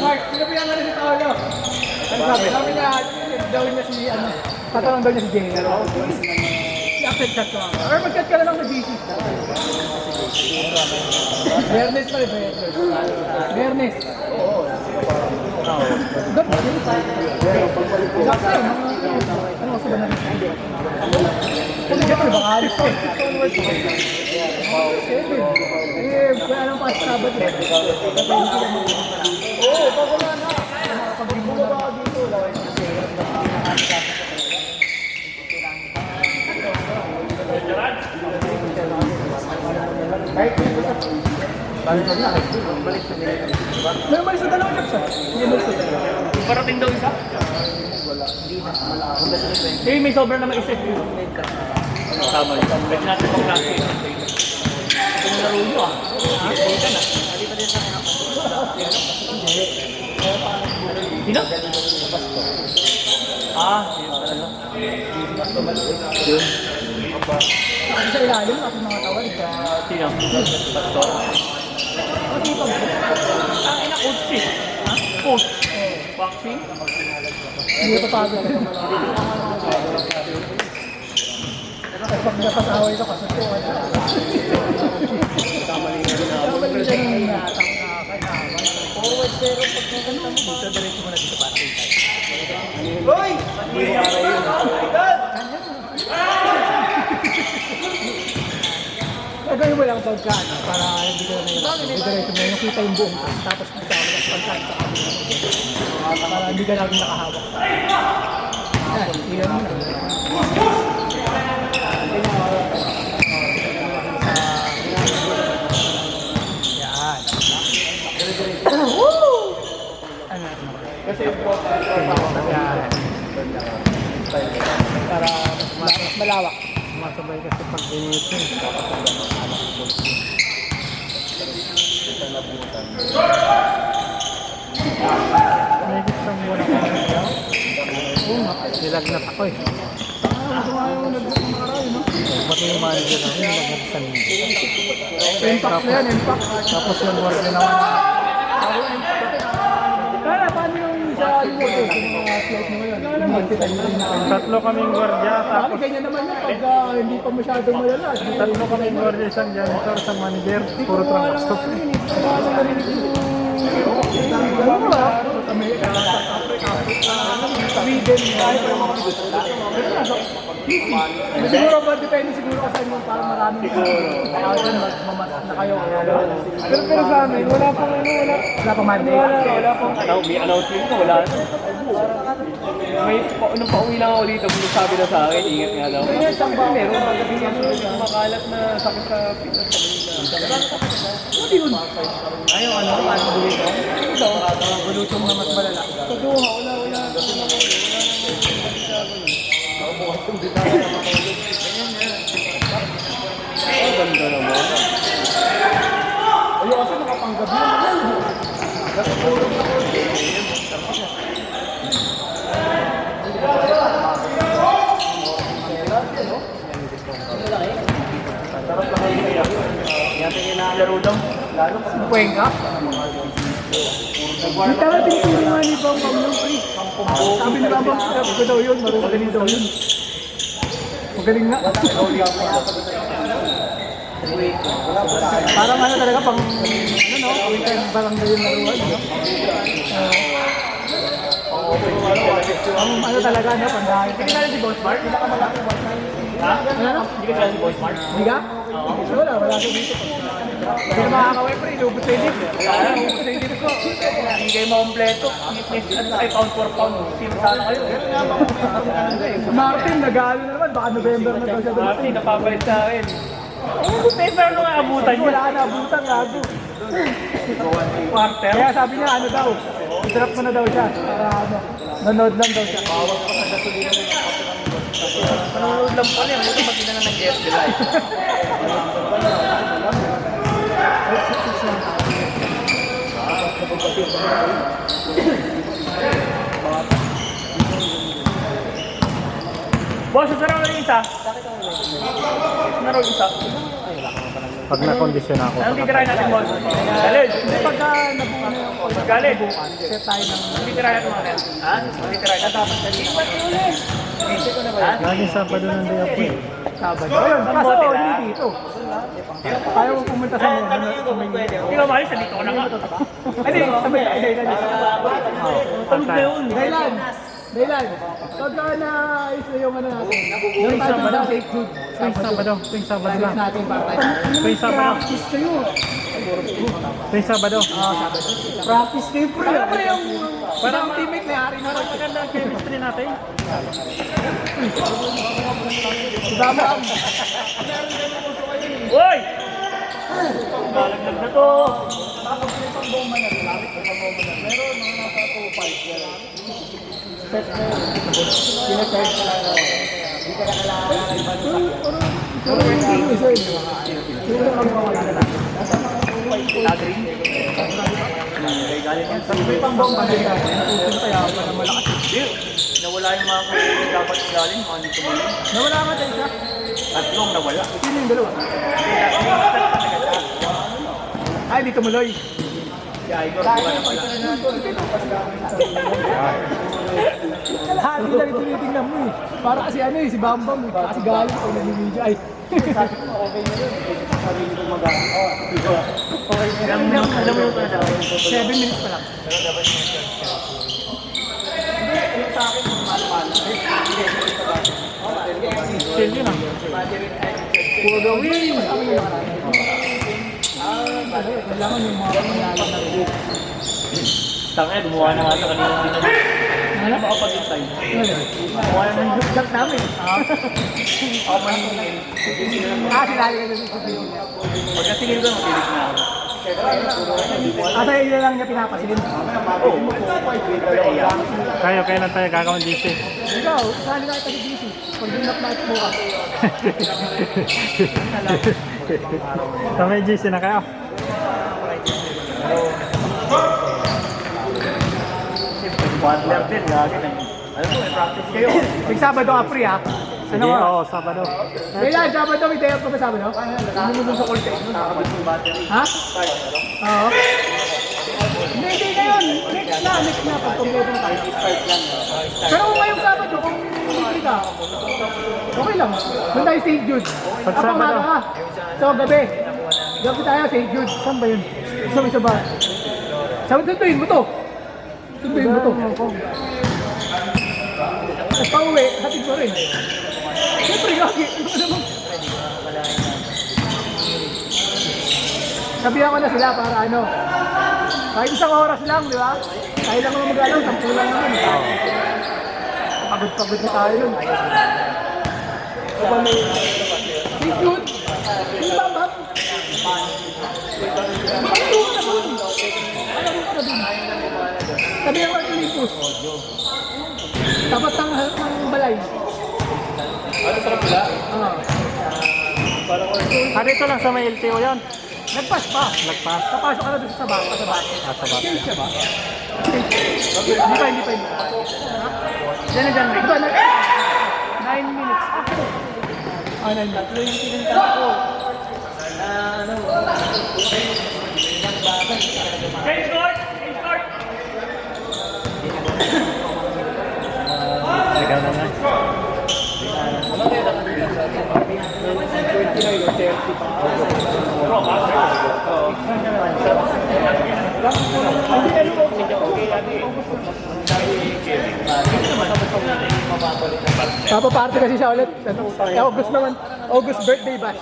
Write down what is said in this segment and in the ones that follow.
Mark, sinabihan nga rin si Paolo. Sabi niya, gawin niya si, patanong daw niya si Jay. I-accept chat ko ako. Or mag-chat ka na lang sa GC. Bernes pa rin, Bernes. Oo. Gap, yun. Gap na yun. Ano kasi ba natin? Ano ba ito? Baka alis ko. Kaya anong pasabat eh. Oo, pagkula na. Pag-bumaba ka dito. Balik na. May umalis na dalawang jobs ah. Hindi umalis na dalawa. Parating daw isa? Wala. Hindi na. Eh, may sobra naman isa. Tama yun. Pwede natin pang-klase. Kung laro nyo ah. Hindi ka na. Hindi pa din sa mga sino? Ah, yun talaga. Yun. Kasi sa ilalim, kasi mga tawad ka. Sino? Pastor? Kasi pag... Ang ina, coach eh. Ha? Coach? Boxing? Hindi pa pagod. Pag napasaway ka, kasi ito, wala. Kamali na rin natang nakakanaman. Forward, pero pag maganda mo, dito, diretso mo na dito para tayo. Hoy! Gagawin mo lang pagkaan para hindi ka na yun. Diretso mo yung kita yung buong tapos hindi ka na pagkaan sa amin. Para hindi ka natin nakahawak. Yan, iyan mo na. Kasi para mas malawak. Masabay kasi pag initin. May gusto mo na kung oo nga, nilagnat ako eh. Gusto nga yung nag-makarami, no? Pati yung manager na yun, nag-nagsan. Impact na yan, impact. Tapos yung work na naman. Kaya, paano yung sa work yung mga flight mo ngayon? Tatlo kaming gwardiya, Tapos ganyan naman yun pag hindi pa masyadong malala. tatlo kaming gwardiya, isang janitor, isang manager, puro truck stop. Gano'n ba? Sweden, kaya pa yung mga siguro ba, depende siguro kasi mo para maraming mamas na kayo. Pero sa amin, wala pang Wala pa Monday. wala pang May announcement ko, wala na. May, nung pauwi lang ako dito, sabi na sa akin, ingat nga daw. Kaya isang ba? Meron, kasi yung makalat na sakit sa pitas sa Manila. Ano yun? Ayaw, paano buwi ko? Ito, bulutong na mas malala. Tuduha, wala. Ganda naman. Ayaw kasi nakapanggabi naman. Nakapulong na ko. Sarap lang kayo kaya. Yan yung naalaro daw. Lalo kasi Buwenga. Hindi tala tinituro nga ni Bang Bang yung pre. Sabi ni Bang Bang, ko daw yun, magaling daw yun. Magaling nga. Parang ano talaga, pang weekend barangay yung laruan. Ang ano talaga, pandahan. Hindi ka si Boss Mark? Ha? Ano? Hindi ka si Boss Mark? Hindi ka? Wala siya dito. Hindi na makakaway pre, inubos na yun. Inubos na yun ko. Hindi kayo makompleto. Fitness at pound for pound. Sino sana kayo? Martin, nag-aalo na naman. Baka November na daw siya Martin, dumating. napapalit sa akin. Oo, pero nung aabutan niya. Wala na, abutan, gago. Quarter. Kaya sabi niya, ano daw, i-drop mo na daw siya. Para ano, nanood lang daw siya. Bawag pa sa gasolina ng panonood lang pala yan. Buti magkita na ng FB Live. Boss, sasaraw na rin isa. Sasaraw isa. Pag na-condition ako. Anong titirahin natin, boss? Galit. Pagka nabuo na yung Galit. set tayo ng Anong titirahin natin mga yan? Ha? Anong titirahin natin? Dapat na Ha? Laging Sabado ng day off eh. Sabado. Ayun, kaso hindi dito. Ayaw mo pumunta sa mga Hindi ka maalis, dito ko na nga. Hindi, sabay tayo, daylan. Tulog na yun. Daylan. Daylan. Pagka naayos na yung ano natin. Yung tayo Sabado. sa take good. Tuwing Sabado lang. Natin para tayo. Tuwing Sabado. Practice kayo. Tuwing Sabado. Practice kayo, pre. Alam mo yung parang teammate na hari na rin. Maganda ang chemistry natin. Dama. Uy! Malaglag na to. Nagring. Kay galing yan sa May pambomba na rin natin. Napupunta kaya pa na malakas. Hindi. Nawala yung mga kung dapat galing, mga hindi tumaling. Nawala nga tayo siya. Tatlong nawala. Sino yung dalawa? Ay, di tumuloy. Si Igor, wala na pala. Hati lang yung tinitingnan mo eh. Para kasi ano eh, si Bambam eh. Kasi galing ko nag-video. Ay. Alam mo yung na daw. 7 minutes pa lang. Chill yun ah. Puro gawin. Kailangan yung mga pangalan na rin. Tangay, gumawa na nga sa kanila din naman. Ano ba kapag-intay? Gumawa na ng group chat namin. Ako maningin. Sila ka na sa video. Pagkasingin ko, makilig na ako. Asa yun lang niya pinapasilin. Oo. Kaya. Kayo, kailan tayo gagawin DC? Ikaw, saan na tayo busy? Pag dinap na ito bukas. Sa may GC na kayo. Butler din, lagi na. Alam mo, may practice kayo. May Sabado ka free ha? Sige, oo, Sabado. Kailan, Sabado, may day off ka ba Sabado? Ano mo dun sa call text? Nakakabit yung battery. Ha? Oo. Hindi na yun. Next na. Pag kompleto na tayo. Pero kung ngayong Sabado, kung hindi ka, okay lang. Doon tayo St. Jude. Pag Sabado. umaga ka. So, gabi. Gabi tayo St. Jude. Saan ba yun? Sa isa ba? Sabado, tuntuin mo to. Tuntuin mo to. Tapos pa uwi, hatid ko rin. Siyempre, gagi. Sabihan ko na sila para ano. Kahit isang oras lang, di ba? Tayo lang naman mag-alaw, 10 lang naman. Pagod-pagod na tayo nun. So ba may... Stay tuned! Sino ba ba? Pagod ka na ba? Alam mo ka na din. Sabihan ko na Olympus. Tapat ng balay. Ano sarap pala? Ah, dito lang sa may LTO yan. Nagpas pa. Nagpass. Napasok ka na doon sa bata. Sa bata. Stage siya ba? Hindi pa. Diyan na dyan, Rick. Ito, 9 minutes. 9 minutes. Tatlo yung pinuntahan ko. Ano? Change court! Change court! Ikaw na nga. Papaparty kasi siya ulit. August naman. August birthday bash.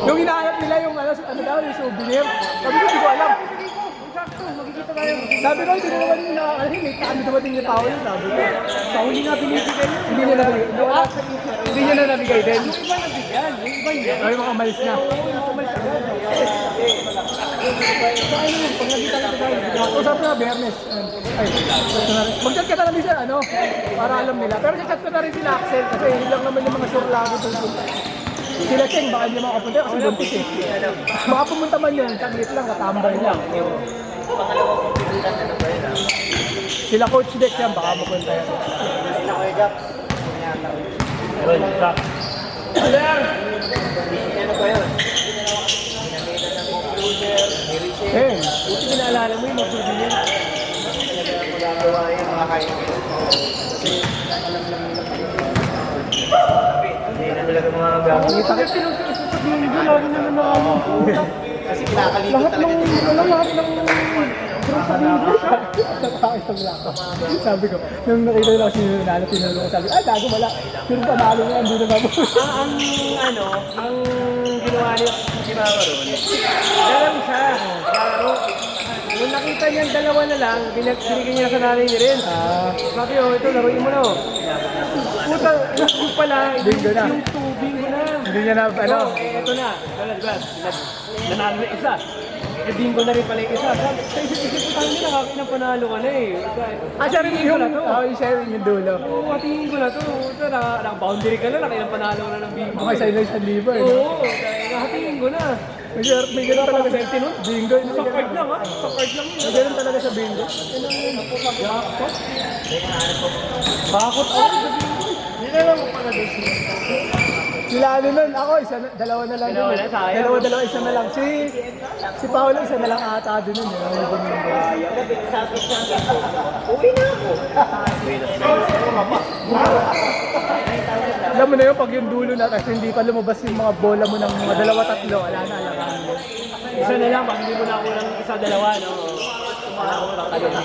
Yung hinahanap nila yung ano daw, yung souvenir. Sabi ko, hindi ko alam. Sabi ko, hindi naman yung nakakalahin. May kami dumating ni Paolo. Sabi ko, sa huli nga binibigay. Hindi niya na nabigay. Hindi niya na nabigay din. Yung iba nabigyan. Ay, mga umalis na. Pag nakita ka tayo, usap na, Bernes. Ay, mag-chat ka na rin siya, ano, para alam nila. Pero sa chat ko na rin sila, Axel, kasi hindi lang naman yung mga sure lagi tungkol. Sila Cheng, baka hindi makapunta kasi buntis eh. Baka pumunta man yun, saglit lang, katambay lang. Sila Coach Dex yan, baka mapunta yan. Meron, isa. Eh, Buti pinaalala mo yung mga souvenir. Hindi na talaga mga gamit. ang sakit. Kasi kinakalimutan Lahat talaga. ng, lahat ng sabi ko, nung nakita nila kasi yung nanalo, tinanong ko, sabi, gago wala. Pero panalo nga, hindi na mabos. Ang ginawa niya si Mama Ron, laro siya. Laro. Nung nakita niya ang dalawa na lang, binigyan niya sa nanay niya rin. Sabi, ito, laruin mo na. Puta, yung pala, Bingo na. yung bingo na. Hindi niya na, ano, Ito na, nanalo na isa. Bingo na rin pala yung isa. Sa isip-isip ko tayo nila, kakinang panalo ka na eh. siya rin yung, siya rin yung dulo. Oo, atingin ko na to. Ito, naka-boundary ka na, kakinang panalo ka na ng bingo. Mga sa ilang libo eh. Oo, nakatingin ko na. May ganun talaga sa bingo. Sa card lang ha, sa card lang yun. May ganun talaga sa bingo. Bakot ako sa bingo. Hindi na lang pala doon. Sila ano nun, ako dalawa na lang. Dalawa dun. na, sayang. Dalawa, isa na lang. Si Paolo, isa na lang ata din nun. Uwi na ako. Alam mo na yun, pag yung dulo na, kasi hindi pa lumabas yung mga bola mo ng mga dalawa-tatlo, wala na, alam mo. Isa na lang, pag hindi mo na kulang isa, dalawa, no? Tatalo na.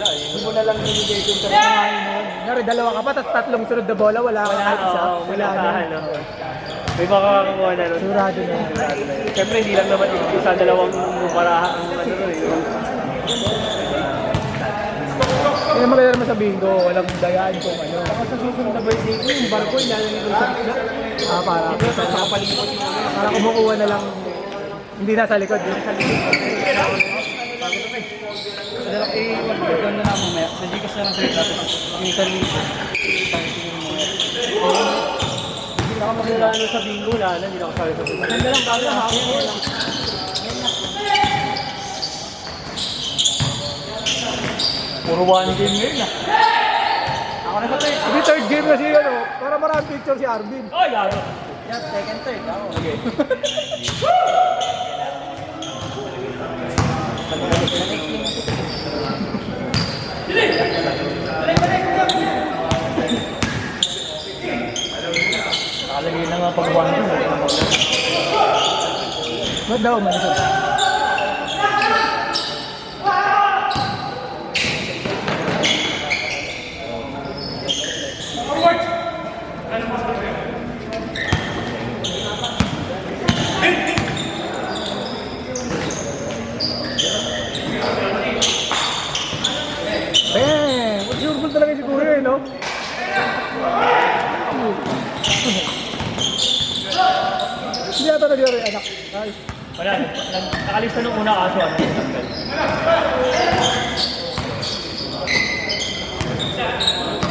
Hindi mo na lang niligay kung sa mga yun. Ngari, dalawa ka pa, tapos tatlong sunod na bola, wala ka kahit isa. Wala na. May makakakuha na nun. Surado na. Siyempre, hindi lang naman isa, dalawang muparahan ang ano nun. Hindi maganda naman sa bingo, walang dayaan kung ano. Sa susunod na birthday ko, yung barko, ilalagay ko sa gitna. Para Sa palikot yung ano. para kumukuha na lang, hindi nasa likod. Yung sa likod. Ikaw na lang mamaya. Sa Gcash na lang sa'yo dati. Yung sarili ko. Hindi na ako maglalano sa bingo. Lala, hindi na ako sabi sa bingo. Maganda lang, bago lang. Hawak mo lang. Puro one game ngayon ah. Ako na sa third. Hindi third game kasi ano, para maraming picture si Arvin. Oy, gago. Yan, second third. Ako. Okay. Nakalagay na nga pag one game. Ba't daw man ito? Sure ball talaga siguro yun, no? Hindi ata nag-yari, anak. Ay. Wala, nakalista nung una kaso ano.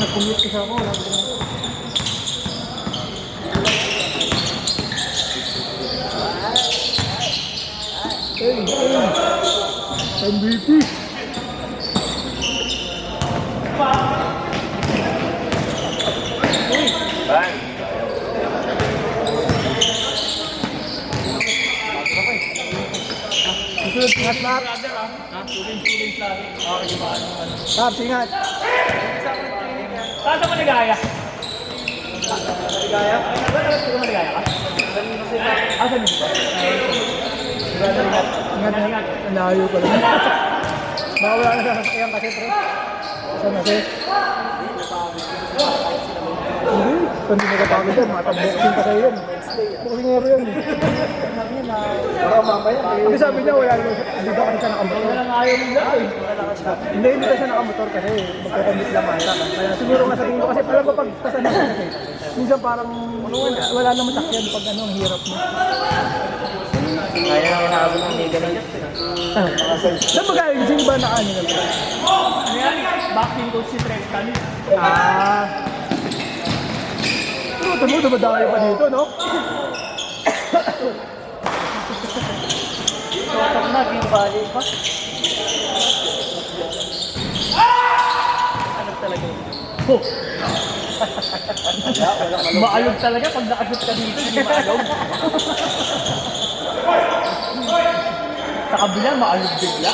Nag-commute kasi ako, wala ko na. MVP. Bang! Susunod, ingat lahat. Students lagi. Okay, di ba? Tabs, ingat. Saan sa maligaya? Maligaya? Saan maligaya ka? Saan dito? Ingat, ingat. Ang layo ko lang. Baka wala na sasakyan kasi, pre. Saan kasi? Hindi. Kung hindi nagkapagod yan, matag-boxing pa kayo yan. Boxing nga yan. Hindi sabi niya, wala naman. Hindi daw kasi siya nakamotor. Ayaw mo na eh. Hindi daw siya nakamotor kasi magkakamit lang ata. Kaya siguro nga sa tingin ko kasi alam ko pag tasan na kasi. Minsan parang wala namang takyan pag ano, ang hirap mo. Kaya na inaabot ng hindi ganun. Saan ba galing? Sino ba na ano na ba? Ayan, boxing coach si Trescan. Pero dumadami pa dito, no? Totok na, binabali pa. Ano talaga yun? Oh! Maalog talaga pag nakashoot ka dito, hindi maalog. Sa kabila, maalog bigla.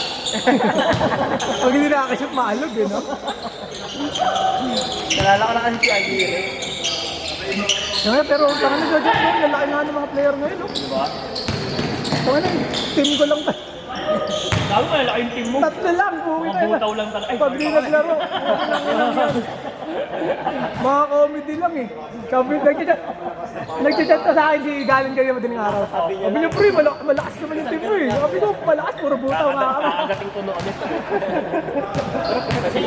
Pag hindi nakakashoot, maalog eh, no? Nalala ko na kasi si Aguirre. Kaya, pero tangan na dyan, no? Lalaki nga ng mga player ngayon, no? Diba? Tangan na, team ko lang. Sabi mo, lalaki yung team mo. Tatlo lang, buwi tayo. Mabutaw lang talaga. Ay, Pag di naglaro, mga comedy lang eh. Nagchat pa sa akin si galing kayo madaling araw. Sabi niya, pre, malakas naman yung team mo eh. Sabi ko, malakas, puro butaw nga kami. Nakagating tuno ulit. Kasi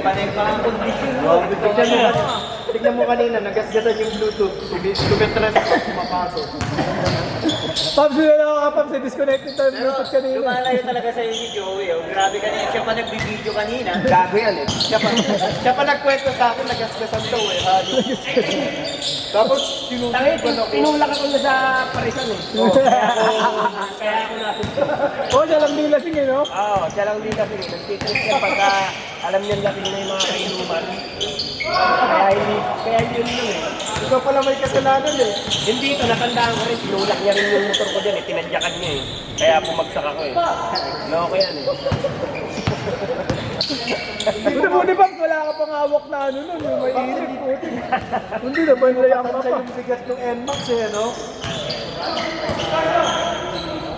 panay pa ang condition mo. Tignan mo kanina, nagasgasan yung Bluetooth. Tumitras, mapasok. Pops, yun ako ka, Pops, disconnected tayo yung Bluetooth kanina. Lumalayo talaga sa'yo si Joey. Oh. Grabe kanina. Siya pa nagbibideo kanina. Gago yan eh. Siya pa nagkwento sa akin, nagasgasan daw eh. Tapos, Tinulak ako na sa parisan eh. Kaya ako nasunod. Oo, siya lang din lasing eh, no? Oo, siya lang din kasi nagtitrip siya pagka alam niya lasing na yung mga kainuman. Kaya yun eh. Ikaw pala may kasalanan eh. Hindi ito, natandaan ko rin. Tinulak niya rin yung motor ko dyan eh. Tinadyakan niya eh. Kaya bumagsak ako eh. Loko yan eh. Buti Pops, wala ka pang hawak na ano nun, yung may init. Hindi na ba yung layang ka pa? Yung bigat ng NMAX eh, no?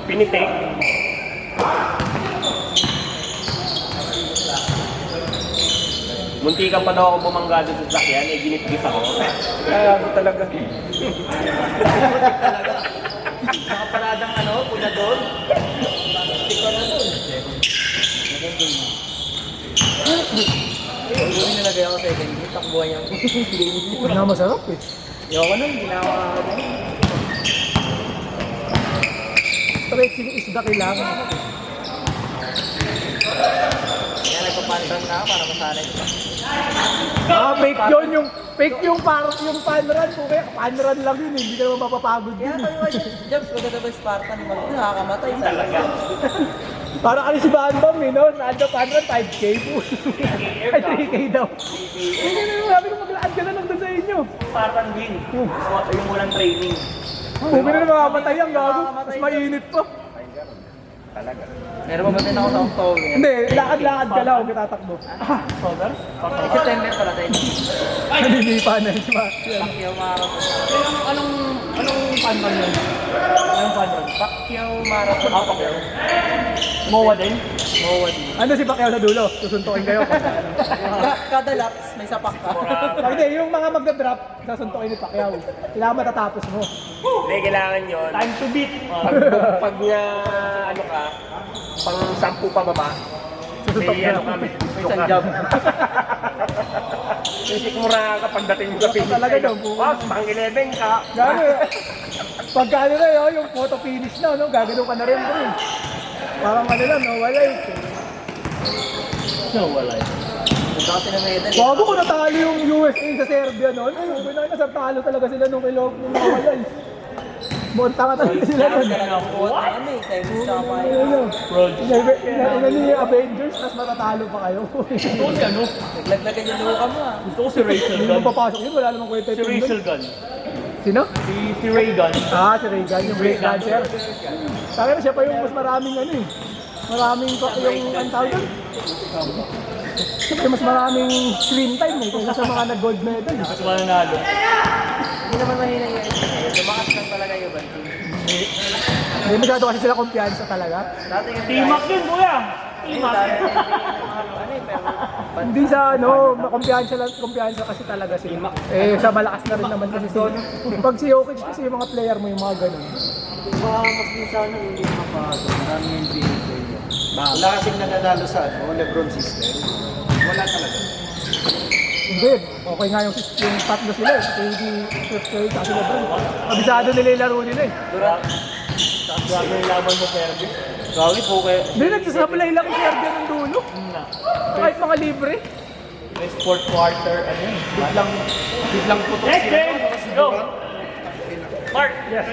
Pinitik. Muntikan pa daw ako bumangga doon sa sakyan, eh ginit-git ako. Kaya ako talaga. Nakaparadang ano, puna doon. Muntik ko na doon. Yung nilagay ako sa second game, takbuhan yung Huwag na masarap eh. Ayoko nun, ginawa ko. Stretching is the kailangan. Kaya nagpapanran na ako para masanay ko. Fake yun yung parang yung panran po kaya panran lang yun, hindi ka naman mapapagod Kaya yun. tayo Jobs, kung na ba Spartan, nakakamatay talaga. Parang ano si Van Bam eh, no? Saan daw panran, 5K po. Ay, 3K daw. Hindi na sabi ko maglaan ka na lang doon sa inyo. Spartan win. Yung walang training. Huwag na mamamatay ang gago, mas mainit pa. Talaga. Meron ba din ako sa October? Hindi, lakad-lakad ka lang, huwag ka tatakbo. Sober? September pala tayo. Nalilipa na si Bastian. Pacquiao Marathon. Anong panman yun? Anong panman? Pacquiao Marathon. Pacquiao. Mowa din? Mowa din. Ano si Pacquiao sa dulo? Susuntukin kayo. Kada laps, may sapak ka. Hindi, yung mga magda-drop, sasuntukin ni Pacquiao. Kailangan matatapos mo. Hindi, kailangan yun. Time to beat. Pag nga, ano ka, pang 10 pababa, Susuntok may na. ano kami, may isang job. Sisik mo na kapag dating mo sa finish. Talaga daw, Boss, pang 11 ka. Gano pagka ano na yun, yung photo finish na, no? Gagano ka na rin bro. Parang ano lang, no? Wala eh. No, wala yun. Ito kasi na medal. Bago ko natalo yung USA sa Serbia noon. Ay, okay na, nasartalo talaga sila nung kay Lok nung nawala eh. Bonta ka talaga sila nun. Ano eh, 7 sa pa Ano? Project. Ina ni Avengers, mas matatalo pa kayo. Gusto ko si ano? Naglaglagan yung luka mo ah. Gusto ko si Rachel Hindi Gunn. mo papasok yun, wala namang kwenta Si Rachel Gunn. Sino? Si Ray Gunn. Ah, si Reagan, yung break dancer. Sabi na siya pa yung mas maraming ano eh. Maraming pa yung ang tawag doon. Siya pa yung mas maraming screen time eh, kaysa sa mga nag-gold medal. Gusto ko nanalo. Hindi naman mahina yun. Lumakas lang talaga yung banti. Hindi masyado kasi sila kumpiyansa talaga. Dati kasi Team up din, kuya. Team up. ano eh, pero Hindi sa ano, kumpiyansa kasi talaga sila. Eh, sa malakas na rin naman kasi sila. Pag si Jokic kasi yung mga player mo, yung mga ganun. mas din sana hindi makapasok. Marami yung binigay. Wala kasing nananalo sa Lebron system. Wala talaga. Hindi, okay nga yung tatlo sila eh. KD, Steph Curry, saka sila Brown. Kabisado nila yung laro nila eh. Grabe yung laban mo, Fergie. Gawin po kayo. Hindi, nagsasablay lang yung Serbia ng dulo. Kahit mga libre. Best fourth quarter, ano yun? Biglang putok sila. Go! Mark! Yes.